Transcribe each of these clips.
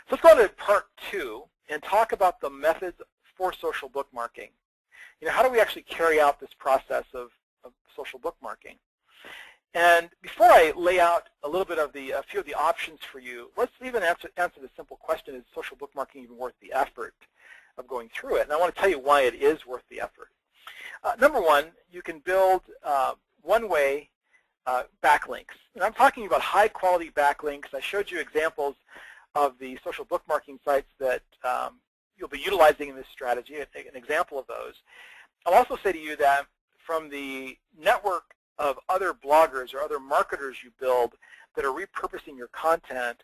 So let's go on to part 2 and talk about the methods for social bookmarking. How do we actually carry out this process of social bookmarking? And before I lay out a little bit of a few of the options for you, let's even answer the simple question, is social bookmarking even worth the effort of going through it? And I want to tell you why it is worth the effort. Number one, you can build one-way backlinks. And I'm talking about high-quality backlinks. I showed you examples of the social bookmarking sites that you'll be utilizing in this strategy, an example of those. I'll also say to you that from the network of other bloggers or other marketers you build that are repurposing your content,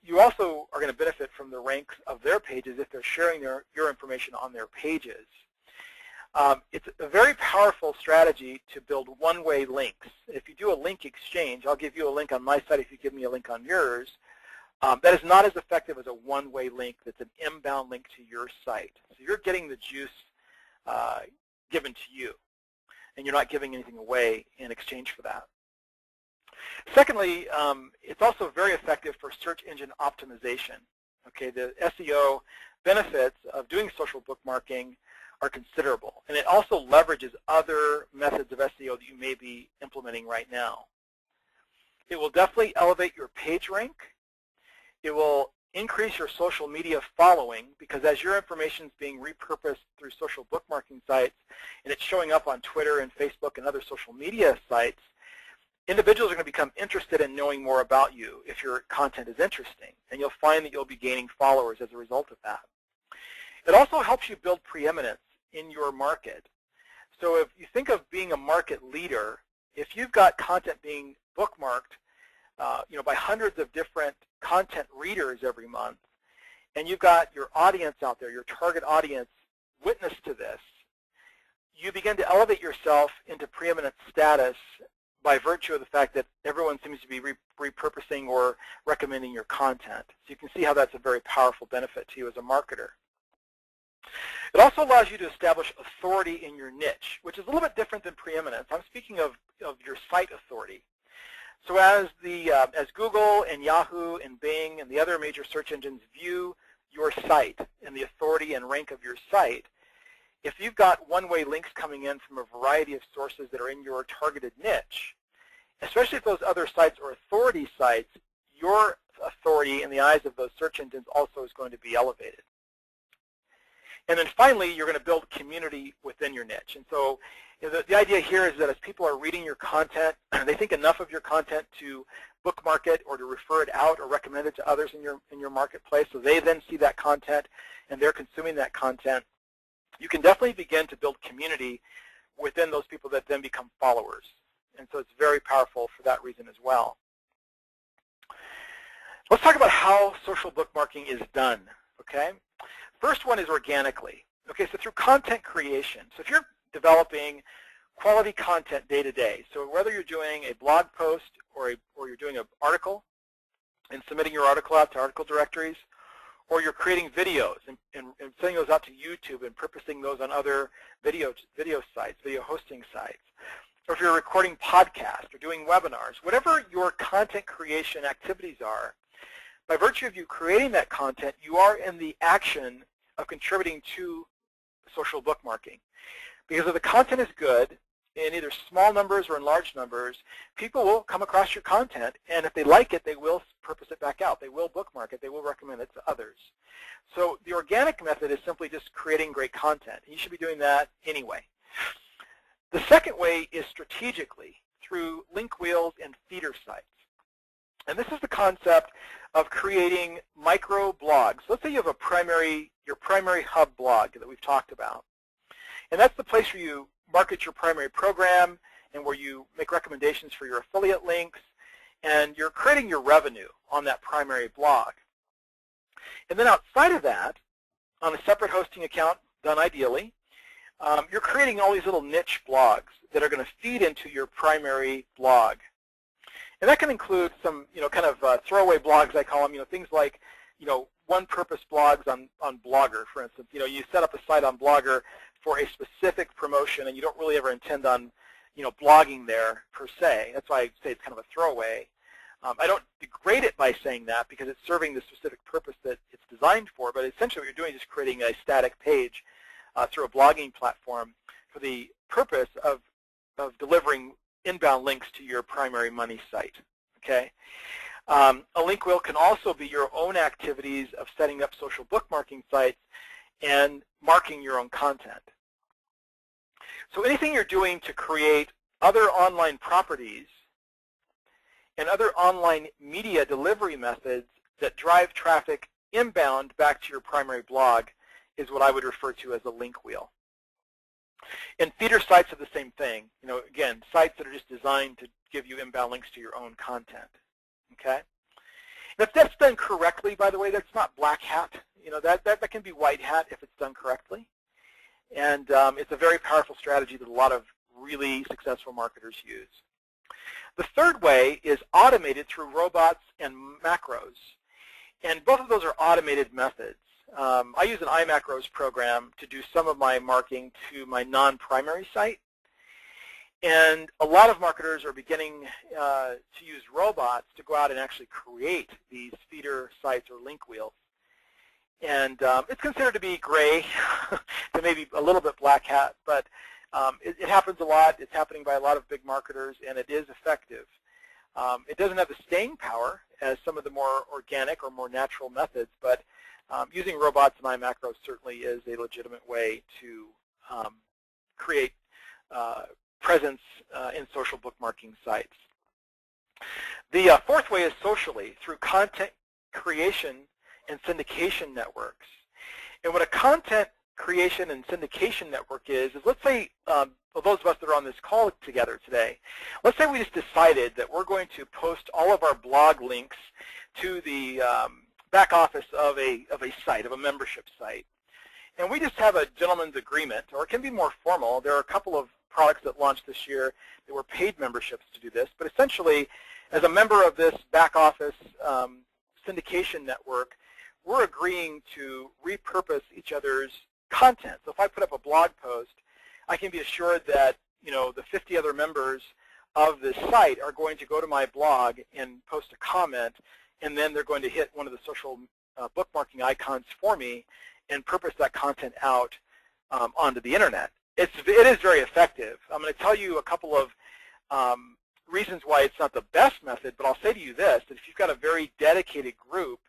you also are going to benefit from the ranks of their pages if they're sharing your information on their pages. It's a very powerful strategy to build one-way links. If you do a link exchange, I'll give you a link on my site if you give me a link on yours. That is not as effective as a one-way link that's an inbound link to your site. So you're getting the juice given to you, and you're not giving anything away in exchange for that. Secondly, it's also very effective for search engine optimization. Okay, the SEO benefits of doing social bookmarking are considerable, and it also leverages other methods of SEO that you may be implementing right now. It will definitely elevate your page rank. It will increase your social media following, because as your information is being repurposed through social bookmarking sites and it's showing up on Twitter and Facebook and other social media sites, individuals are going to become interested in knowing more about you if your content is interesting, and you'll find that you'll be gaining followers as a result of that. It also helps you build preeminence in your market. So if you think of being a market leader, if you've got content being bookmarked by hundreds of different content readers every month, and you've got your audience out there, your target audience, witness to this, you begin to elevate yourself into preeminent status by virtue of the fact that everyone seems to be repurposing or recommending your content. So you can see how that's a very powerful benefit to you as a marketer. It also allows you to establish authority in your niche, which is a little bit different than preeminence. I'm speaking of your site authority. So as Google and Yahoo and Bing and the other major search engines view your site and the authority and rank of your site, if you've got one-way links coming in from a variety of sources that are in your targeted niche, especially if those other sites are authority sites, your authority in the eyes of those search engines also is going to be elevated. And then finally, you're going to build community within your niche. And so the idea here is that as people are reading your content, they think enough of your content to bookmark it or to refer it out or recommend it to others in your marketplace, so they then see that content and they're consuming that content. You can definitely begin to build community within those people that then become followers. And so it's very powerful for that reason as well. Let's talk about how social bookmarking is done, okay? First one is organically. Okay, so through content creation. So if you're developing quality content day to day, so whether you're doing a blog post or you're doing an article and submitting your article out to article directories, or you're creating videos and sending those out to YouTube and purposing those on other video sites, video hosting sites, or if you're recording podcasts or doing webinars, whatever your content creation activities are, by virtue of you creating that content, you are in the action of contributing to social bookmarking. Because if the content is good, in either small numbers or in large numbers, people will come across your content, and if they like it, they will purpose it back out. They will bookmark it. They will recommend it to others. So the organic method is simply just creating great content. You should be doing that anyway. The second way is strategically, through link wheels and feeder sites. And this is the concept of creating micro blogs. So let's say you have your primary hub blog that we've talked about. And that's the place where you market your primary program and where you make recommendations for your affiliate links, and you're creating your revenue on that primary blog. And then outside of that, on a separate hosting account, done ideally, you're creating all these little niche blogs that are going to feed into your primary blog. And that can include some, kind of throwaway blogs, I call them, things like, one-purpose blogs on Blogger, for instance. You set up a site on Blogger for a specific promotion, and you don't really ever intend on, blogging there per se. That's why I say it's kind of a throwaway. I don't degrade it by saying that because it's serving the specific purpose that it's designed for, but essentially what you're doing is creating a static page through a blogging platform for the purpose of delivering inbound links to your primary money site. Okay? A link wheel can also be your own activities of setting up social bookmarking sites and marking your own content. So anything you're doing to create other online properties and other online media delivery methods that drive traffic inbound back to your primary blog is what I would refer to as a link wheel. And feeder sites are the same thing. Again, sites that are just designed to give you inbound links to your own content. Okay? And if that's done correctly, by the way, that's not black hat. That can be white hat if it's done correctly. And it's a very powerful strategy that a lot of really successful marketers use. The third way is automated through robots and macros. And both of those are automated methods. I use an iMacros program to do some of my marketing to my non-primary site. And a lot of marketers are beginning to use robots to go out and actually create these feeder sites or link wheels. And it's considered to be gray, to maybe a little bit black hat, but it happens a lot. It's happening by a lot of big marketers, and it is effective. It doesn't have the staying power as some of the more organic or more natural methods, but using robots and iMacros certainly is a legitimate way to create presence in social bookmarking sites. The fourth way is socially, through content creation and syndication networks. And what a content creation and syndication network is let's say, those of us that are on this call together today, let's say we just decided that we're going to post all of our blog links to the back office of a site, of a membership site. And we just have a gentleman's agreement, or it can be more formal. There are a couple of products that launched this year that were paid memberships to do this, but essentially, as a member of this back office syndication network, we're agreeing to repurpose each other's content. So if I put up a blog post, I can be assured that the 50 other members of this site are going to go to my blog and post a comment, and then they're going to hit one of the social bookmarking icons for me and purpose that content out onto the internet. It is very effective. I'm going to tell you a couple of reasons why it's not the best method, but I'll say to you this, that if you've got a very dedicated group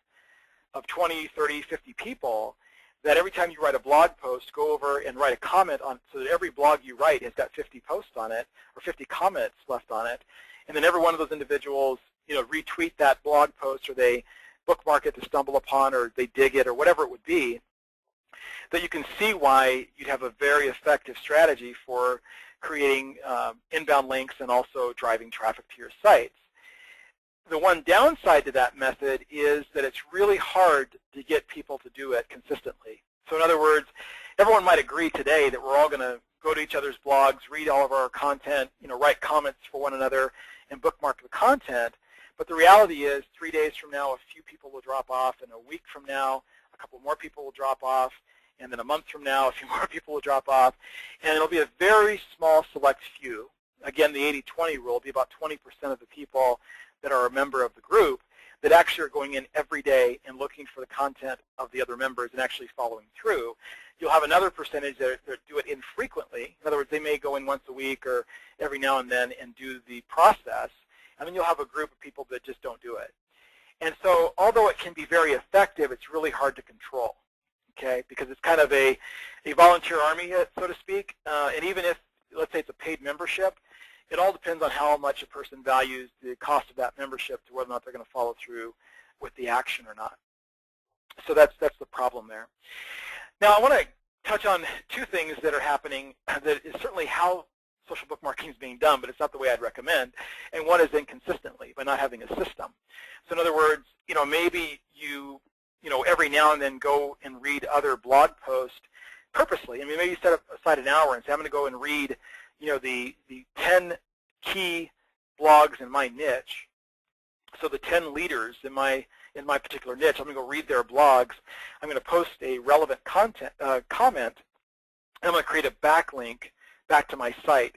of 20, 30, 50 people, that every time you write a blog post, go over and write a comment on, so that every blog you write has got 50 posts on it, or 50 comments left on it, and then every one of those individuals, retweet that blog post, or they bookmark it to stumble upon, or they dig it, or whatever it would be, that you can see why you'd have a very effective strategy for creating inbound links and also driving traffic to your sites. The one downside to that method is that it's really hard to get people to do it consistently. So in other words, everyone might agree today that we're all going to go to each other's blogs, read all of our content, write comments for one another, and bookmark the content. But the reality is 3 days from now, a few people will drop off, and a week from now, a couple more people will drop off, and then a month from now, a few more people will drop off, and it'll be a very small select few. Again, the 80-20 rule will be about 20% of the people that are a member of the group that actually are going in every day and looking for the content of the other members and actually following through. You'll have another percentage that do it infrequently. In other words, they may go in once a week or every now and then and do the process, and then you'll have a group of people that just don't do it. And so although it can be very effective, it's really hard to control, okay, because it's kind of a volunteer army, so to speak, and even if, let's say it's a paid membership, it all depends on how much a person values the cost of that membership to whether or not they're going to follow through with the action or not. So that's the problem there. Now I want to touch on two things that are happening that is certainly how social bookmarking is being done, but it's not the way I'd recommend. And one is inconsistently, by not having a system. So in other words, maybe you every now and then go and read other blog posts purposely. I mean, maybe you set aside an hour and say, I'm going to go and read the 10 key blogs in my niche. So the 10 leaders in my particular niche, I'm going to go read their blogs. I'm going to post a relevant comment, and I'm going to create a backlink back to my site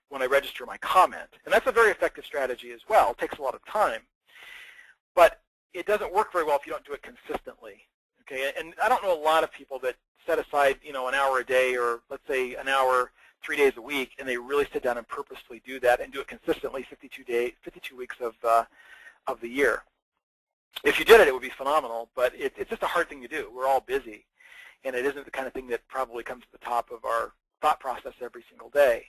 when I register my comment. And that's a very effective strategy as well. It takes a lot of time. but it doesn't work very well if you don't do it consistently. Okay, and I don't know a lot of people that set aside, an hour a day, or let's say an hour 3 days a week, and they really sit down and purposefully do that and do it consistently 52 weeks of the year. If you did it, it would be phenomenal, but it's just a hard thing to do. We're all busy, and it isn't the kind of thing that probably comes to the top of our thought process every single day.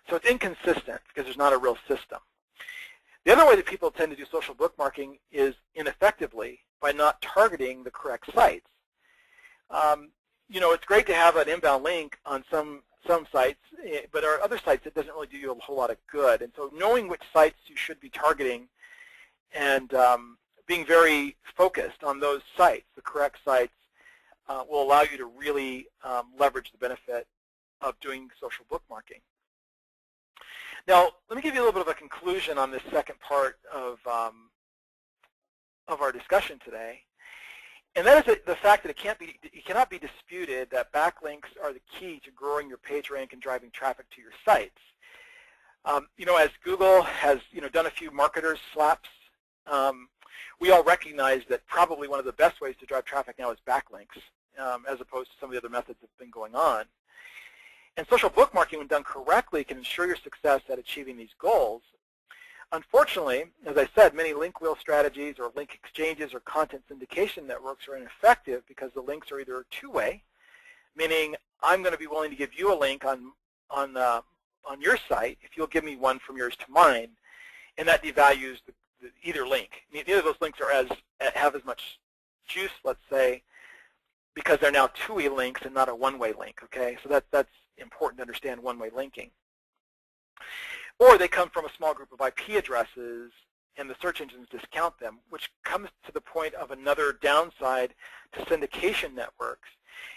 So it's inconsistent because there's not a real system. The other way that people tend to do social bookmarking is ineffectively by not targeting the correct sites. It's great to have an inbound link on some sites, but there are other sites that doesn't really do you a whole lot of good. And so knowing which sites you should be targeting and being very focused on those sites, the correct sites, will allow you to really leverage the benefit of doing social bookmarking. Now, let me give you a little bit of a conclusion on this second part of our discussion today, and that is the fact that it cannot be disputed that backlinks are the key to growing your page rank and driving traffic to your sites. As Google has done a few marketers slaps, we all recognize that probably one of the best ways to drive traffic now is backlinks, as opposed to some of the other methods that have been going on. And social bookmarking, when done correctly, can ensure your success at achieving these goals. Unfortunately, as I said, many link wheel strategies or link exchanges or content syndication networks are ineffective because the links are either two-way, meaning I'm going to be willing to give you a link on your site if you'll give me one from yours to mine, and that devalues either link. Neither of those links have as much juice, let's say, because they're now two-way links and not a one-way link. Okay, so that's important to understand one-way linking. Or they come from a small group of IP addresses and the search engines discount them, which comes to the point of another downside to syndication networks.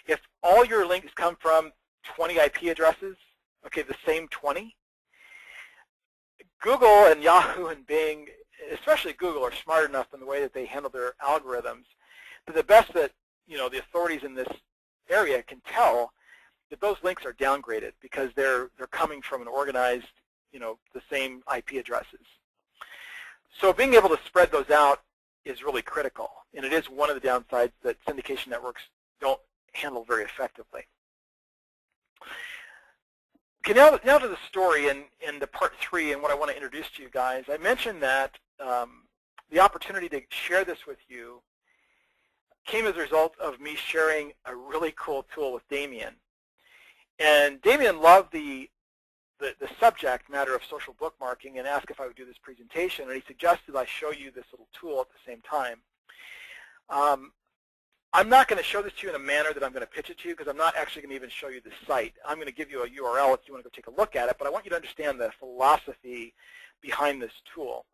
If all your links come from 20 IP addresses, okay, the same 20, Google and Yahoo and Bing, especially Google, are smart enough in the way that they handle their algorithms that the best that the authorities in this area can tell that those links are downgraded because they're coming from an organized, the same IP addresses. So being able to spread those out is really critical, and it is one of the downsides that syndication networks don't handle very effectively. Okay, now to the story and the part 3 and what I want to introduce to you guys. I mentioned that the opportunity to share this with you came as a result of me sharing a really cool tool with Damien. And Damien loved the subject matter of social bookmarking and asked if I would do this presentation, and he suggested I show you this little tool at the same time. I'm not going to show this to you in a manner that I'm going to pitch it to you, because I'm not actually going to even show you the site. I'm going to give you a URL if you want to go take a look at it, but I want you to understand the philosophy behind this tool.